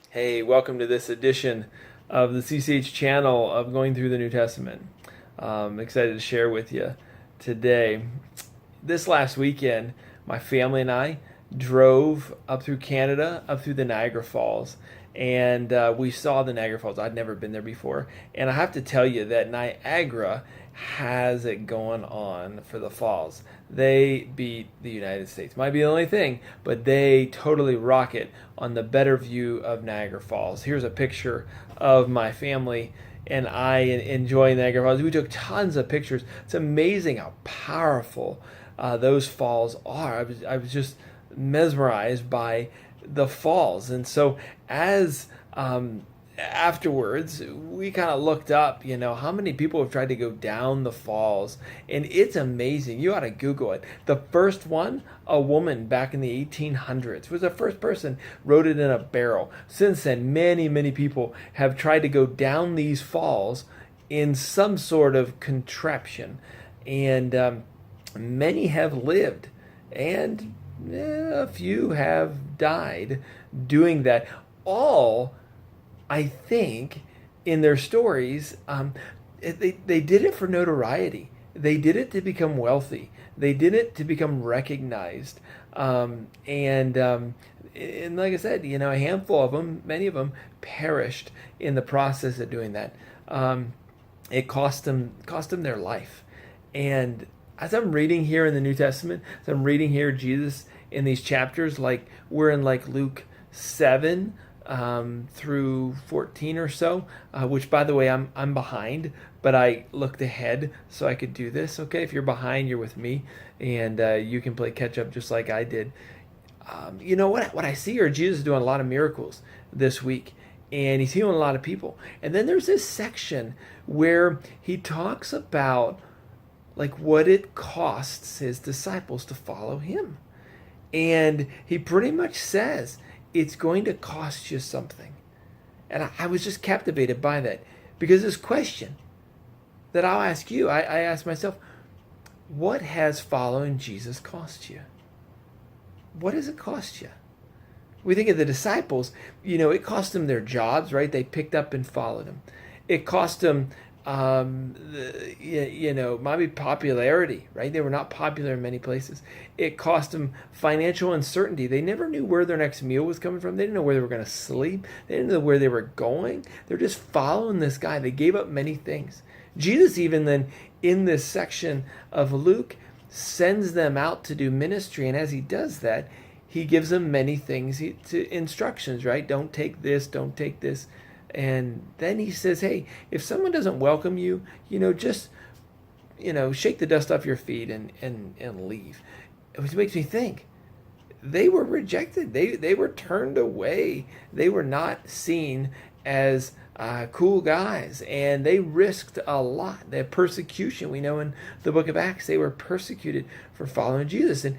Hey, welcome to this edition of the CCH channel of Going Through the New Testament. Excited to share with you today. This last weekend, my family and I drove up through Canada, up through the Niagara Falls, and we saw the Niagara Falls. I'd never been there before, and I have to tell you that Niagara has it going on for the falls. They beat the United States. Might be the only thing, but they totally rock it on the better view of Niagara Falls. Here's a picture of my family and I enjoying Niagara Falls. We took tons of pictures. It's amazing how powerful those falls are. I was just mesmerized by the falls, and so as afterwards we kind of looked up, how many people have tried to go down the falls, and it's amazing. You ought to Google it. The first one, a woman back in the 1800s, was the first person, rode it in a barrel. Since then, many people have tried to go down these falls in some sort of contraption, and many have lived, and a few have died doing that. All, I think, in their stories, they did it for notoriety. They did it to become wealthy. They did it to become recognized. And like I said, a handful of them, many of them, perished in the process of doing that. It cost them their life. And as I'm reading here in the New Testament, as I'm reading here Jesus in these chapters, like we're in like Luke 7 through 14 or so, which, by the way, I'm behind, but I looked ahead so I could do this. Okay, if you're behind, you're with me, and you can play catch up just like I did. What I see here, Jesus is doing a lot of miracles this week, and he's healing a lot of people. And then there's this section where he talks about like what it costs his disciples to follow him. And he pretty much says it's going to cost you something. And I was just captivated by that, because this question that I'll ask you, I ask myself, what has following Jesus cost you? What does it cost you? We think of the disciples, it cost them their jobs, right? They picked up and followed him. It cost them maybe popularity, right? They were not popular in many places. It cost them financial uncertainty. They never knew where their next meal was coming from. They didn't know where they were going to sleep. They didn't know where they were going. They're just following this guy. They gave up many things. Jesus, even then, in this section of Luke, sends them out to do ministry. And as he does that, he gives them many things, instructions, right? Don't take this, don't take this. And then he says, hey, if someone doesn't welcome you, just, shake the dust off your feet and leave. Which makes me think, they were rejected. They were turned away. They were not seen as cool guys, and they risked a lot. Their persecution, we know in the book of Acts, they were persecuted for following Jesus. And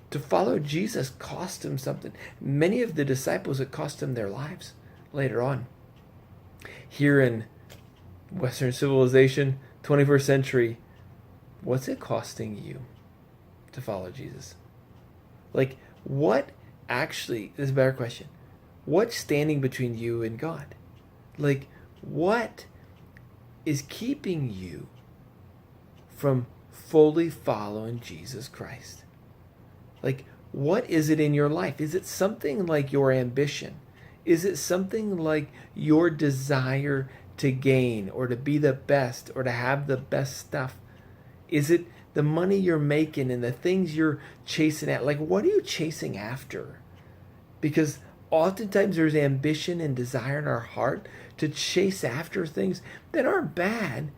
to follow Jesus cost them something. Many of the disciples, it cost them their lives later on. Here in Western civilization, 21st century, what's it costing you to follow Jesus? Like, what actually, this is a better question, what's standing between you and God? Like, what is keeping you from fully following Jesus Christ? Like, what is it in your life? Is it something like your ambition? Is it something like your desire to gain or to be the best or to have the best stuff? Is it the money you're making and the things you're chasing at? Like, what are you chasing after? Because oftentimes there's ambition and desire in our heart to chase after things that aren't bad,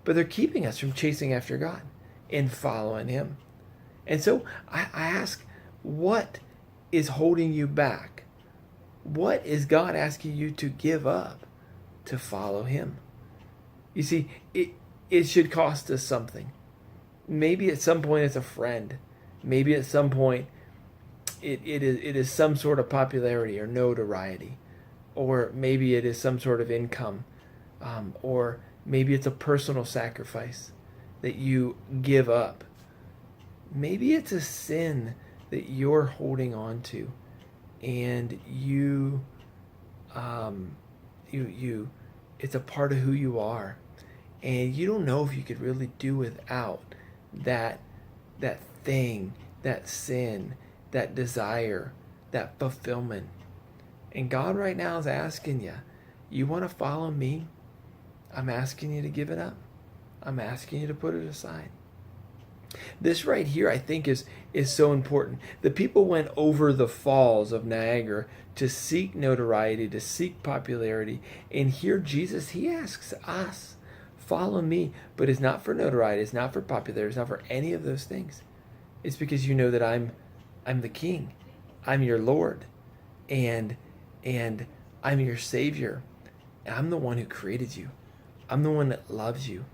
but they're keeping us from chasing after God and following him. And so I ask, what is holding you back? What is God asking you to give up to follow him? You see, it should cost us something. Maybe at some point it's a friend. Maybe at some point it is some sort of popularity or notoriety. Or maybe it is some sort of income. Or maybe it's a personal sacrifice that you give up. Maybe it's a sin that you're holding on to, and you It's a part of who you are, and you don't know if you could really do without that that thing, that sin, that desire, that fulfillment. And God right now is asking you, you want to follow me? I'm asking you to give it up. I'm asking you to put it aside. This right here, I think, is so important. The people went over the falls of Niagara to seek notoriety, to seek popularity. And here Jesus, he asks us, follow me. But it's not for notoriety, it's not for popularity, it's not for any of those things. It's because you know that I'm the King. I'm your Lord. And I'm your Savior. And I'm the one who created you. I'm the one that loves you.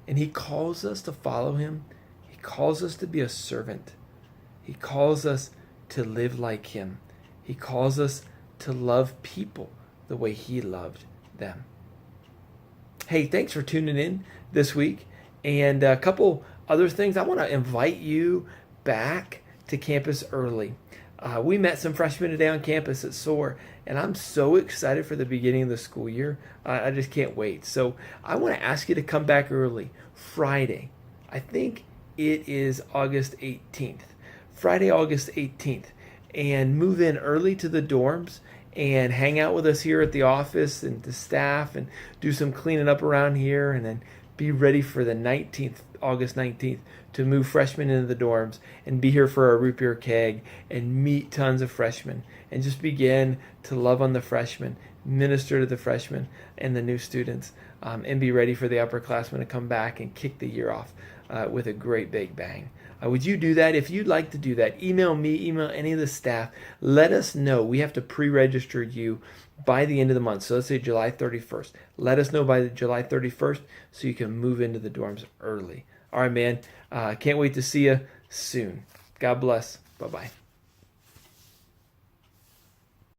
And he calls us to follow him. He calls us to be a servant. He calls us to live like him. He calls us to love people the way he loved them. Hey, thanks for tuning in this week. And a couple other things. I want to invite you back to campus early. We met some freshmen today on campus at SOAR, and I'm so excited for the beginning of the school year. I just can't wait. So I want to ask you to come back early. Friday, I think it is August 18th. Friday, August 18th. And move in early to the dorms and hang out with us here at the office and the staff and do some cleaning up around here, and then be ready for the 19th, August 19th, to move freshmen into the dorms and be here for a root beer keg and meet tons of freshmen and just begin to love on the freshmen, minister to the freshmen and the new students, and be ready for the upperclassmen to come back and kick the year off with a great big bang. Would you do that? If you'd like to do that, email me, email any of the staff. Let us know. We have to pre-register you by the end of the month. So let's say July 31st. Let us know by July 31st so you can move into the dorms early. All right, man. Can't wait to see you soon. God bless. Bye-bye.